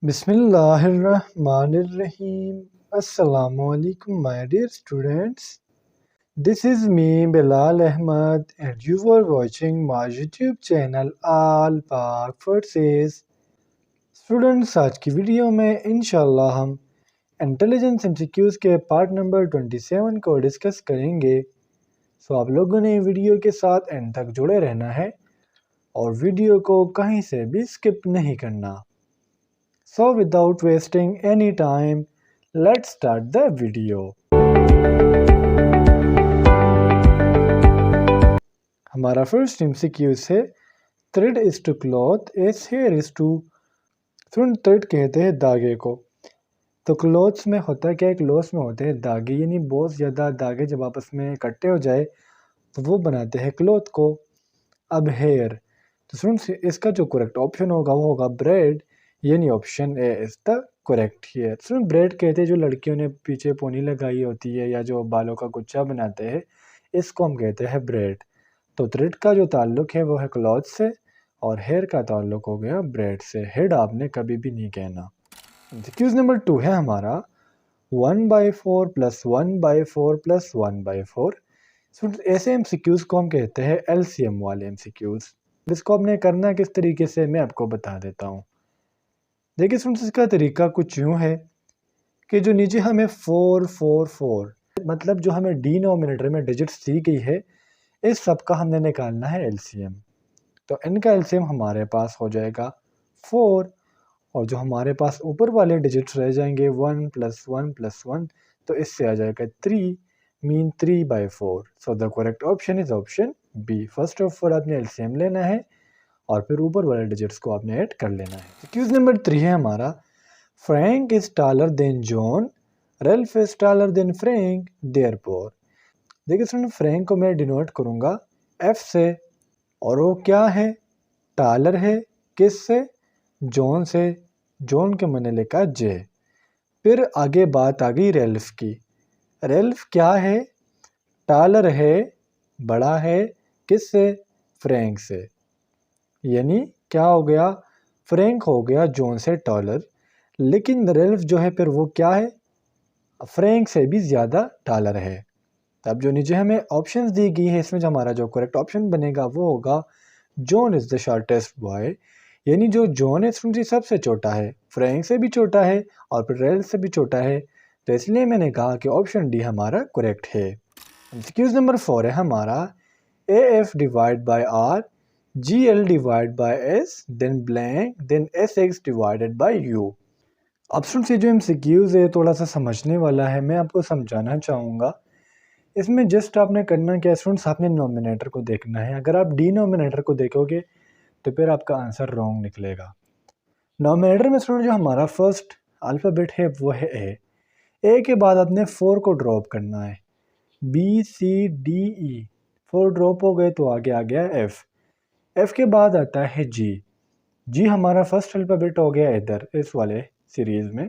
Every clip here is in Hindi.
Bismillahirrahmanirrahim. Assalamu alaikum, my dear students. This is me, Bilal Ahmad, and you are watching my YouTube channel All Pak Forces. Students, आज की वीडियो में इंशाल्लाह हम इंटेलिजेंस एमसीक्यूज़ के पार्ट नंबर 27 को डिस्कस करेंगे। सो आप लोगों ने वीडियो के साथ एंड तक जुड़े रहना है और वीडियो को कहीं से भी स्किप नहीं करना। So without wasting any time, let's start the video. हमारा फर्स्ट MCQ है thread is to cloth as hair is to। thread कहते हैं धागे को। तो क्लॉथ्स में होता क्या है, क्लॉथ्स में होते हैं धागे, यानी बहुत ज़्यादा धागे जब आपस में इकट्ठे हो जाए तो वो बनाते हैं क्लॉथ को। अब हेयर, तो स्टूडेंट्स इसका जो करेक्ट ऑप्शन होगा वो होगा ब्रेड, यानी option A is the correct here. Student bread कहते हैं जो लड़कियों ने पीछे पोनी लगाई होती है या जो बालों का गुच्छा बनाते हैं, इसको हम कहते हैं ब्रेड। तो थ्रेड का जो ताल्लुक है वो है क्लॉथ से और हेयर का ताल्लुक हो गया ब्रेड से। हेड आपने कभी भी नहीं कहना। एक्सक्यूज नंबर 2 है हमारा 1/4 + 1/4 + 1/4। ऐसे MCQs को हम कहते हैं LCM वाले MCQs। इसको आपने करना किस तरीके से मैं आपको बता देता हूँ। देखिए स्टूडेंट्स, इसका तरीका कुछ यूँ है कि जो नीचे हमें 4 4 4 मतलब जो हमें डिनोमिनेटर में डिजिट्स दी गई है, इस सब का हमने निकालना है LCM। तो इनका LCM हमारे पास हो जाएगा 4 और जो हमारे पास ऊपर वाले डिजिट्स रह जाएंगे 1 + 1 + 1, तो इससे आ जाएगा 3, mean 3/4। So the correct option is option B. First of all आपने LCM लेना है और फिर ऊपर वाले डिजिट्स को आपने ऐड कर लेना है। क्यूज नंबर 3 है हमारा Frank is taller than John, Ralph is taller than Frank, therefore. देखिए स्टूडेंट, फ्रैंक को मैं डिनोट करूंगा F से और वो क्या है, टालर है, किस से, जॉन से, जॉन के मैंने लिखा J। फिर आगे बात आ गई रेल्फ की। रेल्फ क्या है, टालर है, बड़ा है, किस से, फ्रैंक से, यानी क्या हो गया, फ्रैंक हो गया जॉन से टॉलर, लेकिन रेल्फ जो है फिर वो क्या है, फ्रैंक से भी ज़्यादा टॉलर है। तब जो नीचे हमें ऑप्शंस दी गई है, इसमें जो हमारा जो करेक्ट ऑप्शन बनेगा वो होगा John is the shortest boy, यानी जो जॉन है स्टूडेंट सबसे छोटा है, फ्रैंक से भी छोटा है और फिर रेल्फ से भी छोटा है। तो इसलिए मैंने कहा कि ऑप्शन डी हमारा करेक्ट है। एक्सक्यूज नंबर 4 है हमारा AF divide by R, GL divide by S, then blank, then SX divided by U। Option से जो MCQs है थोड़ा सा समझने वाला है, मैं आपको समझाना चाहूँगा। इसमें जस्ट आपने करना क्या स्टूडेंट्स, आपने नोमिनेटर को देखना है। अगर आप डिनोमिनेटर को देखोगे तो फिर आपका आंसर रॉन्ग निकलेगा। नोमिनेटर में स्टूडेंट जो हमारा फर्स्ट अल्फ़ाबेट है वो है ए के बाद आपने 4 को ड्रॉप करना है, BCDE, 4 ड्रॉप हो गए तो आगे आ गया एफ के बाद आता है जी हमारा फर्स्ट अल्फ़ाबेट हो गया इधर इस वाले सीरीज़ में।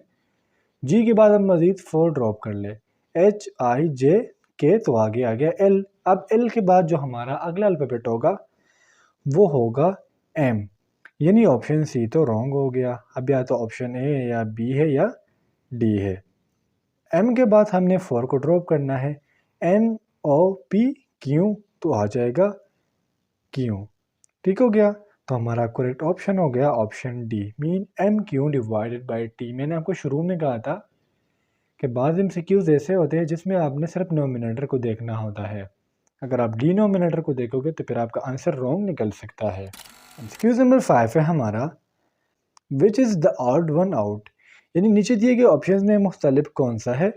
जी के बाद हम मज़ीद 4 ड्रॉप कर ले, HIJK, तो आगे आ गया एल। अब एल के बाद जो हमारा अगला अल्फ़ाबेट होगा वो होगा एम, यानी ऑप्शन सी तो रॉन्ग हो गया। अब या तो ऑप्शन ए है या बी है या डी है। एम के बाद हमने 4 को ड्रॉप करना है, NOPQ, तो आ जाएगा क्यू। ठीक हो गया, तो हमारा करेक्ट ऑप्शन हो गया option D, mean MQ divided by T. मैंने आपको शुरू में कहा था कि बाज़ MCQs ऐसे होते हैं जिसमें आपने सिर्फ नोमिनेटर को देखना होता है। अगर आप डिनोमिनेटर को देखोगे तो फिर आपका आंसर रॉन्ग निकल सकता है। एक्सक्यूज नंबर 5 है हमारा which is the odd one out, यानी नीचे दिए गए ऑप्शन में मुख्तलिफ कौन सा है।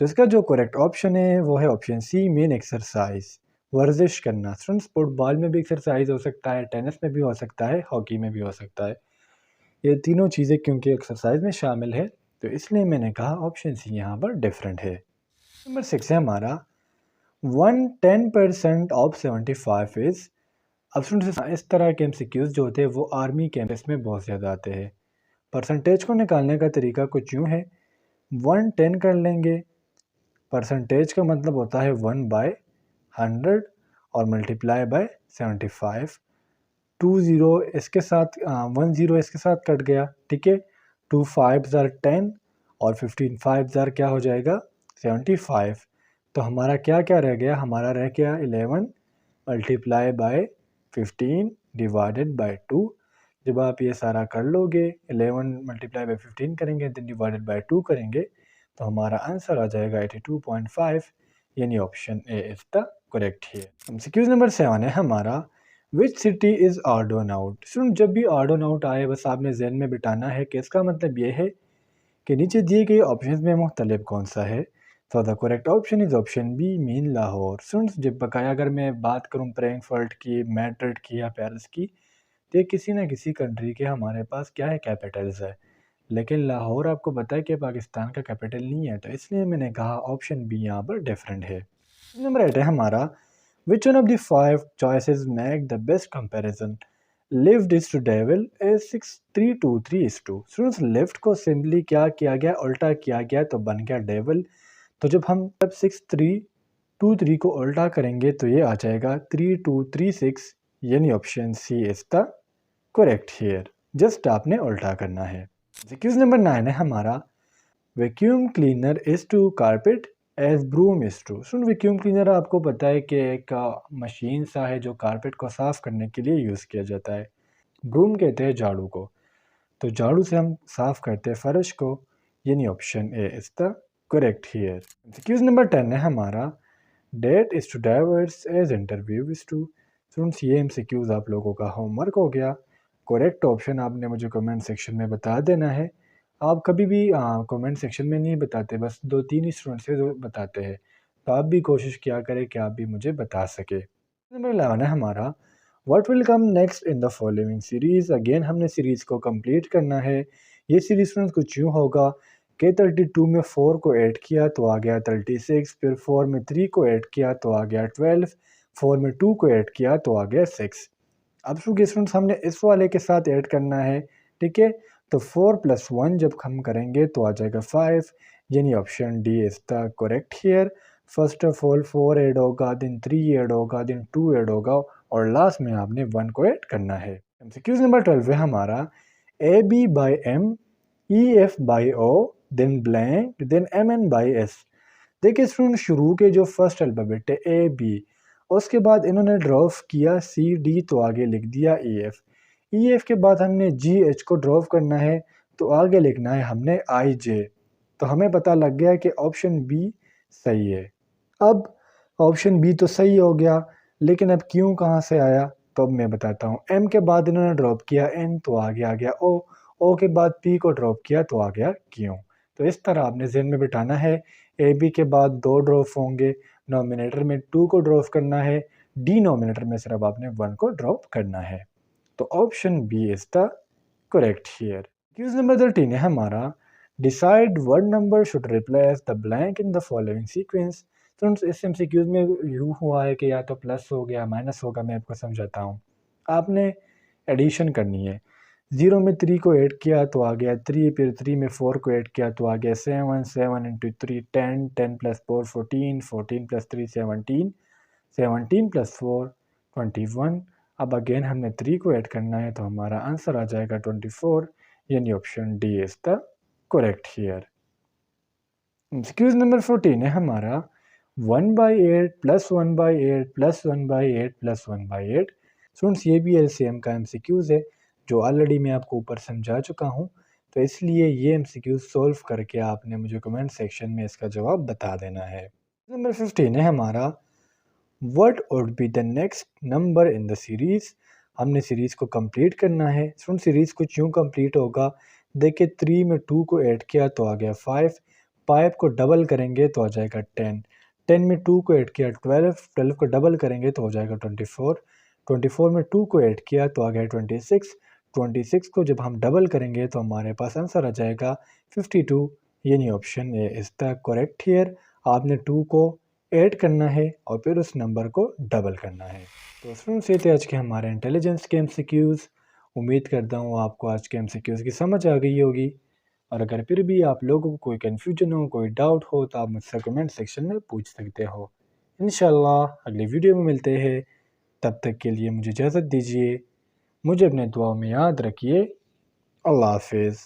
तो इसका जो करेक्ट ऑप्शन है वो है ऑप्शन सी, मेन एक्सरसाइज, वर्जिश करना। स्टूडेंट्स फुटबॉल में भी एक्सरसाइज हो सकता है, टेनिस में भी हो सकता है, हॉकी में भी हो सकता है। ये तीनों चीज़ें क्योंकि एक्सरसाइज में शामिल है तो इसलिए मैंने कहा ऑप्शन सी यहाँ पर डिफरेंट है। नंबर 6 है हमारा 110% ऑफ 75 इज। अब स्टूडेंट्स इस तरह के MCQs जो होते हैं वो आर्मी कैंपस में बहुत ज़्यादा आते हैं। परसेंटेज को निकालने का तरीका कुछ यूँ है, 110 कर लेंगे, परसेंटेज का मतलब होता है 1/100 और मल्टीप्लाई बाय 75। 20 इसके साथ 10 इसके साथ कट गया, ठीक है, 2 5s are 10 और 15 5s are क्या हो जाएगा 75। तो हमारा क्या क्या रह गया, हमारा रह गया 11 मल्टीप्लाई बाय 15 डिवाइडेड बाय 2। जब आप ये सारा कर लोगे 11 मल्टीप्लाई बाय 15 करेंगे देन डिवाइडेड बाय 2 करेंगे तो हमारा आंसर आ जाएगा 82.5, यानी option A is the correct है। एमसीक्यूज नंबर 7 है हमारा, which city is odd one out. सुन, जब भी ऑड वन आउट आए बस आपने जहन में बिठाना है कि इसका मतलब ये है कि नीचे दिए गए ऑप्शन में मुख्तलिफ कौन सा है। तो the correct option is option b mean Lahore. सुन, जब बकाया अगर मैं बात करूँ फ्रैंकफर्ट की, मैड्रिड की या पेरिस की, तो ये किसी ना किसी कंट्री के हमारे पास क्या है कैपिटल्स है, लेकिन लाहौर आपको पता है कि पाकिस्तान का कैपिटल नहीं है, तो इसलिए मैंने कहा ऑप्शन बी यहाँ पर डिफरेंट है। नंबर 8 है हमारा, which one of the 5 choices make the best comparison. Lift is to devil is 6323:2। Students, lift को सिंपली क्या किया गया, उल्टा किया गया तो बन गया डेविल। तो जब हम 6323 को उल्टा करेंगे तो ये आ जाएगा 3236, यानी option C is the correct here. Just आपने उल्टा करना है। क्वेश्चन नंबर 9 है हमारा, vacuum cleaner is to carpet as broom is to. सुन, वैक्यूम क्लीनर आपको पता है कि एक मशीन सा है जो कारपेट को साफ करने के लिए यूज़ किया जाता है। ब्रूम कहते हैं झाड़ू को, तो झाड़ू से हम साफ करते हैं फर्श को, यानी option A is the correct here. Question number 10 है हमारा, date is to divorce as interview is to. Students, ये एमसीक्यूज आप लोगों का होमवर्क हो गया। करेक्ट ऑप्शन आपने मुझे कमेंट सेक्शन में बता देना है। आप कभी भी कमेंट सेक्शन में नहीं बताते, बस 2-3 ही स्टूडेंट्स से जो बताते हैं, तो आप भी कोशिश किया करें कि आप भी मुझे बता सके। नंबर 11 है हमारा, what will come next in the following series. Again हमने सीरीज को कंप्लीट करना है। ये सीरीज स्टूडेंट्स कुछ यूँ होगा कि 32 में 4 को ऐड किया तो आ गया 36, फिर 4 में 3 को ऐड किया तो आ गया 12, 4 में 2 को ऐड किया तो आ गया 6। अब चूँकि स्टूडेंट्स हमने इस वाले के साथ ऐड करना है, ठीक है, तो 4 + 1 जब हम करेंगे तो आ जाएगा 5, यानी option D is the correct here. First of all 4 add होगा, देन 3 ऐड होगा, देन 2 ऐड होगा और लास्ट में आपने 1 को ऐड करना है। एमसीक्यूज नंबर 12 है हमारा, A B by M, E F by O, then blank, then M N by S. देखिए स्टूडेंट, शुरू के जो फर्स्ट अल्फ़ाबेट है ए बी, उसके बाद इन्होंने ड्रॉप किया सी डी तो आगे लिख दिया ई एफ। ई एफ के बाद हमने जी एच को ड्रॉप करना है तो आगे लिखना है हमने आई जे। तो हमें पता लग गया कि ऑप्शन बी सही है। अब ऑप्शन बी तो सही हो गया, लेकिन अब क्यों कहाँ से आया, तो अब मैं बताता हूँ। एम के बाद इन्होंने ड्रॉप किया एन तो आगे आ गया ओ, ओ के बाद पी को ड्रॉप किया तो आ गया क्यों। तो इस तरह आपने जहन में बिठाना है। ए बी के बाद 2 ड्रॉप होंगे, नॉमिनेटर में 2 को ड्रॉप करना है, डिनोमिनेटर में सिर्फ आपने 1 को ड्रॉप करना है। तो option B is the correct here. Question number 13 है हमारा, decide what number should replace the blank in the following sequence. Friends, इस एमसीक्यूज में यूँ हुआ है कि या तो प्लस हो गया माइनस होगा। मैं आपको समझाता हूँ। आपने एडिशन करनी है। 0 में 3 को ऐड किया तो आ गया 3, फिर 3 में 4 को ऐड किया तो आ गया 7, 7 × 3 10, 10 + 4 14, 14 + 3 17, 17 + 4 21। अब अगेन हमने 3 को ऐड करना है तो हमारा आंसर आ जाएगा 24, यानी option D is the correct here. Excuse number 14 है हमारा, 1/8 + 1/8 + 1/8 + 1/8। स्टूडेंट्स, ये भी एलसीएम का एमसीक्यूज है जो ऑलरेडी मैं आपको ऊपर समझा चुका हूँ, तो इसलिए ये एमसीक्यूज सॉल्व करके आपने मुझे कमेंट सेक्शन में इसका जवाब बता देना है। नंबर 15 है हमारा, what would be the next number in the series. हमने सीरीज को कंप्लीट करना है। स्टूडेंट, सीरीज को यूँ कंप्लीट होगा, देखिए 3 में 2 को ऐड किया तो आ गया 5, 5 को डबल करेंगे तो आ जाएगा 10, 10 में 2 को ऐड किया 12, 12 को डबल करेंगे तो हो जाएगा 24, 24 में 2 को ऐड किया तो आ गया 26, 26 को जब हम डबल करेंगे तो हमारे पास आंसर आ जाएगा 52, यानी option A is the correct here. आपने 2 को ऐड करना है और फिर उस नंबर को डबल करना है। तो स्टूडेंट्स, ये थे आज के हमारे इंटेलिजेंस के एमसीक्यूज़। उम्मीद करता हूँ आपको आज के एमसीक्यूज़ की समझ आ गई होगी, और अगर फिर भी आप लोगों को कोई कन्फ्यूजन हो, कोई डाउट हो, तो आप मुझसे कमेंट सेक्शन में पूछ सकते हो। इंशाल्लाह अगली वीडियो में मिलते हैं। तब तक के लिए मुझे इजाज़त दीजिए। मुझे अपने दुआ में याद रखिए। अल्लाह हाफिज़।